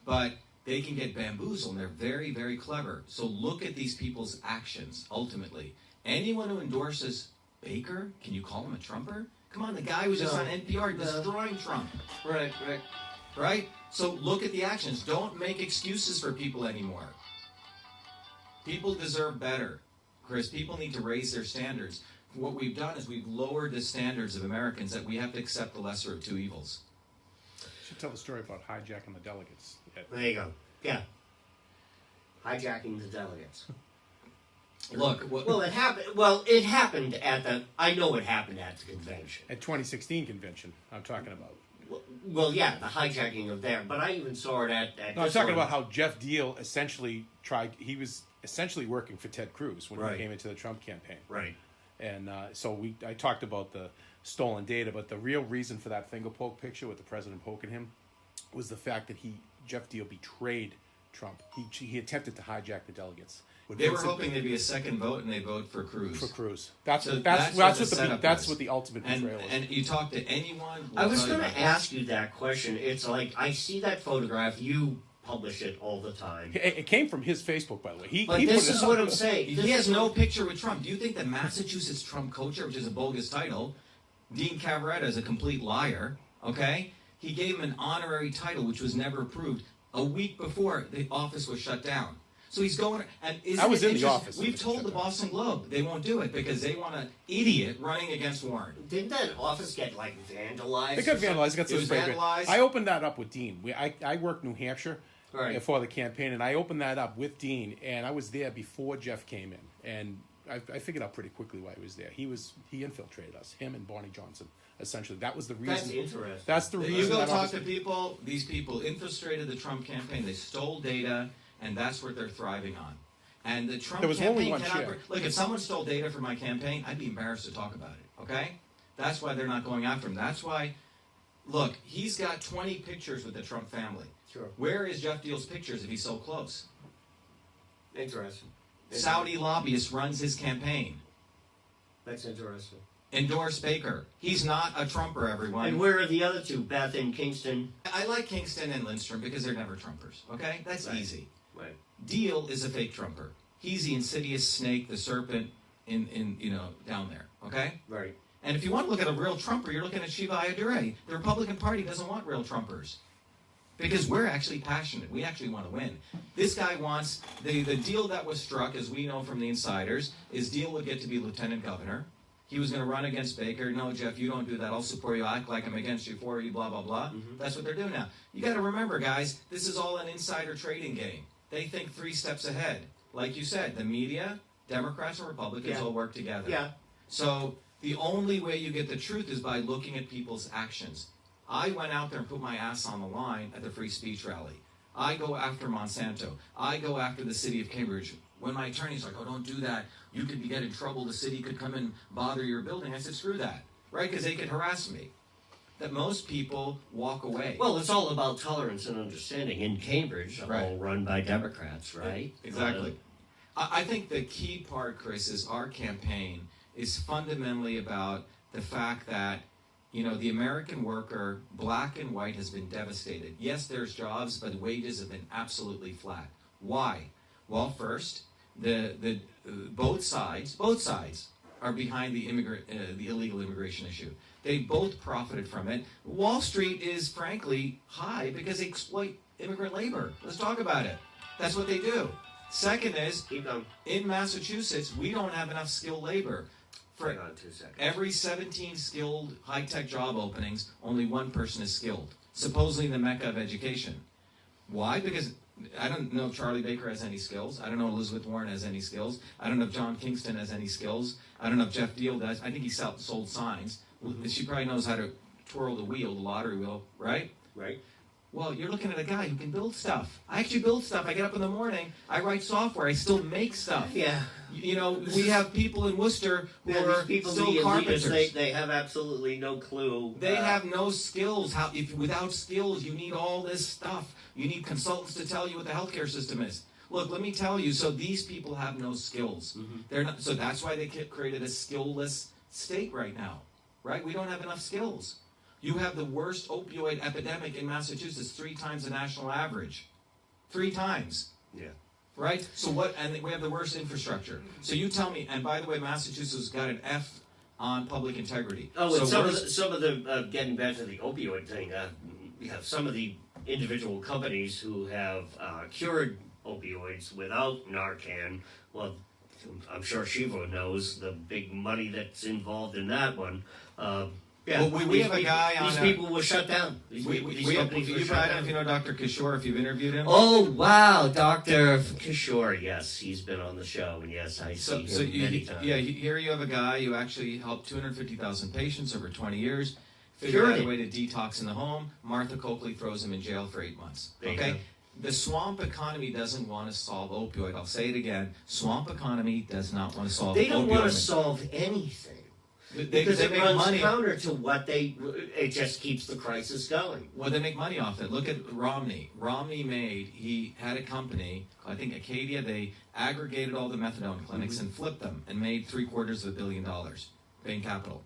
but they can get bamboozled, and they're very, very clever. So look at these people's actions, ultimately. Anyone who endorses Baker, can you call him a Trumper? Come on, the guy was just on NPR destroying Trump. Right? So look at the actions. Don't make excuses for people anymore. People deserve better, Chris. People need to raise their standards. What we've done is we've lowered the standards of Americans that we have to accept the lesser of two evils. you should tell the story about hijacking the delegates. There you go. Yeah. Hijacking the delegates. Look, It happened. Well, it happened at the. I know it happened at the convention. At 2016 convention, I'm talking about. Well, yeah, the hijacking of there. But I even saw it at No, I'm this talking one. about how Jeff Deal essentially he was essentially working for Ted Cruz when he came into the Trump campaign. Right. And I talked about the stolen data, but the real reason for that finger poke picture with the president poking him was the fact that Jeff Deal betrayed Trump. He attempted to hijack the delegates. they were hoping there'd be a second vote, and they vote for Cruz. For Cruz. That's So what the ultimate betrayal is. And you talk to anyone. I was going to ask you that question. It's like I see that photograph. You publish it all the time. It came from his Facebook, by the way. But this is what I'm saying. He has no picture with Trump. Do you think that Massachusetts Trump co-chair, which is a bogus title, Dean Cavaretta is a complete liar, okay? He gave him an honorary title, which was never approved, a week before the office was shut down. So he's going, and I was in the office. We've told the Boston Globe they won't do it because they want an idiot running against Warren. Didn't that office get vandalized? It got vandalized. It got It was vandalized. I opened that up with Dean. I worked New Hampshire for the campaign, and I opened that up with Dean, and I was there before Jeff came in, and I figured out pretty quickly why he was there. He infiltrated us, him and Bonnie Johnson. Essentially, that was the reason. That's interesting. That's the reason. You go that talk office- to people. These people infiltrated the Trump campaign. They stole data, and that's what they're thriving on. And the Trump There was only campaign one cannot. chair. Look, if someone stole data from my campaign, I'd be embarrassed to talk about it. Okay, that's why they're not going after him. That's why. Look, he's got 20 pictures with the Trump family. Sure. Where is Jeff Deal's pictures if he's so close? Interesting. Saudi lobbyist runs his campaign. That's interesting. Endorse Baker. He's not a Trumper, everyone. And where are the other two? Beth and Kingston. I like Kingston and Lindstrom because they're never Trumpers. Okay, that's easy. Right. Deal is a fake Trumper. He's the insidious snake, the serpent in down there. Okay? Right. And if you want to look at a real Trumper, you're looking at Shiva Ayyadurai. The Republican Party doesn't want real Trumpers. Because we're actually passionate. We actually want to win. This guy wants the deal that was struck, as we know from the insiders, is Deal would get to be lieutenant governor. He was going to run against Baker. No, Jeff, you don't do that. I'll support you. Act like I'm against you, for you, blah, blah, blah. Mm-hmm. That's what they're doing now. You got to remember, guys, this is all an insider trading game. They think 3 steps ahead. Like you said, the media, Democrats and Republicans all work together. Yeah. So the only way you get the truth is by looking at people's actions. I went out there and put my ass on the line at the free speech rally. I go after Monsanto. I go after the city of Cambridge When my attorney's like, oh, don't do that. You could get in trouble. The city could come and bother your building. I said, screw that, right? Because they could harass me. That most people walk away. Well, it's all about tolerance and understanding. In Cambridge, Right. all run by Democrats, right? Exactly. I think the key part, Chris, is our campaign is fundamentally about the fact that, the American worker, black and white, has been devastated. Yes, there's jobs, but the wages have been absolutely flat. Why? Well, first, both sides are behind the illegal immigration issue. They both profited from it. Wall Street is, frankly, high because they exploit immigrant labor. Let's talk about it. That's what they do. Second is, in Massachusetts, we don't have enough skilled labor. For Hang on 2 seconds. every 17 skilled high-tech job openings, only one person is skilled, supposedly the mecca of education. Why? Because I don't know if Charlie Baker has any skills. I don't know if Elizabeth Warren has any skills. I don't know if John Kingston has any skills. I don't know if Jeff Deal does. I think he sold signs. She probably knows how to twirl the lottery wheel, right? Right. Well, you're looking at a guy who can build stuff. I actually build stuff. I get up in the morning. I write software. I still make stuff. Yeah. We have people in Worcester who Yeah, are these people, still the carpenters. elitists, they have absolutely no clue. They have no skills. Without skills, you need all this stuff. You need consultants to tell you what the healthcare system is. Look, let me tell you. So these people have no skills. They're not. So that's why they created a skillless state right now. Right? We don't have enough skills. You have the worst opioid epidemic in Massachusetts, 3 times the national average. 3 times. Yeah. Right? So what? And we have the worst infrastructure. So you tell me. And by the way, Massachusetts got an F on public integrity. Oh, so and some of the getting back to the opioid thing, we have some of the individual companies who have cured opioids without Narcan. Well, I'm sure Shiva knows the big money that's involved in that one. Yeah, well, we have a guy on these people were shut down. These I don't know if you know Dr. Kishore, if you've interviewed him. Oh, wow, Dr. Kishore, yes, he's been on the show, and yes, I see him many times. Yeah, here you have a guy who actually helped 250,000 patients over 20 years, figured Cured out a it. way to detox in the home. Martha Coakley throws him in jail for 8 months. There you Okay? go. The swamp economy doesn't want to solve opioid. I'll say it again. Swamp economy does not want to solve They don't opioid. want to solve anything. Because they it make runs money. counter to what it just keeps the crisis going. Well, they make money off it. Look at Romney. He had a company, I think Acadia, they aggregated all the methadone clinics and flipped them and made $750 million, Bain Capital.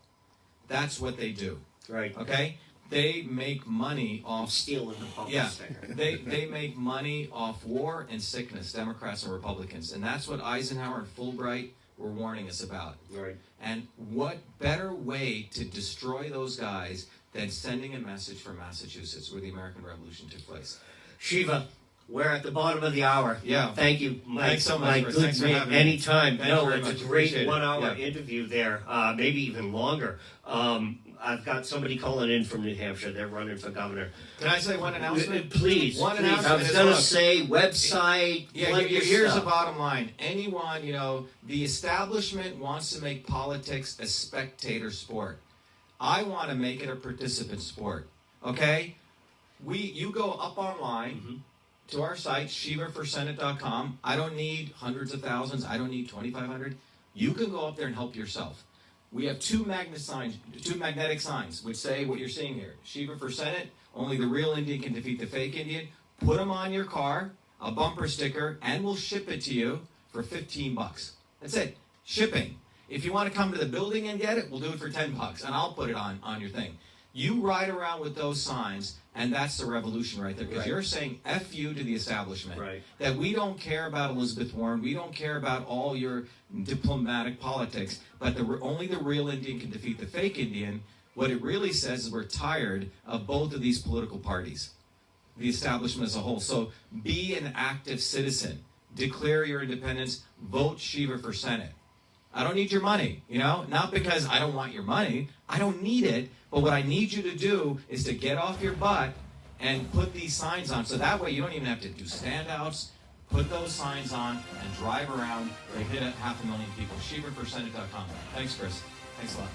That's what they do. Right. Okay? They make money off Stealing the bumper Yeah, sticker. they make money off war and sickness, Democrats and Republicans. And that's what Eisenhower and Fulbright were warning us about. Right. And what better way to destroy those guys than sending a message from Massachusetts, where the American Revolution took place? Shiva, we're at the bottom of the hour. Yeah. Thank you, Mike. Thanks so much, My Chris. good Thanks for man. having me. Anytime. Thank you No, very it's much. a great Appreciate it. 1 hour Yeah. interview there, maybe even longer. I've got somebody calling in from New Hampshire. They're running for governor. Can I say one announcement? Please. One please. announcement I was is, going to look, say website. Yeah, plug your here's the stuff. bottom line. Anyone, the establishment wants to make politics a spectator sport. I want to make it a participant sport. Okay? You go up online to our site, shivaforsenate.com. I don't need hundreds of thousands. I don't need 2,500. You can go up there and help yourself. We have two magnetic signs, which say what you're seeing here. Shiva for Senate, only the real Indian can defeat the fake Indian. Put them on your car, a bumper sticker, and we'll ship it to you for $15. That's it. Shipping. If you want to come to the building and get it, we'll do it for $10, and I'll put it on your thing. You ride around with those signs, and that's the revolution right there. Because you're saying F you to the establishment. Right. That we don't care about Elizabeth Warren. We don't care about all your diplomatic politics. But only the real Indian can defeat the fake Indian. What it really says is we're tired of both of these political parties. The establishment as a whole. So be an active citizen. Declare your independence. Vote Shiva for Senate. I don't need your money, not because I don't want your money. I don't need it. But what I need you to do is to get off your butt and put these signs on. So that way you don't even have to do standouts. Put those signs on and drive around. They hit 500,000 people. ShivaForSenate.com. Thanks, Chris. Thanks a lot.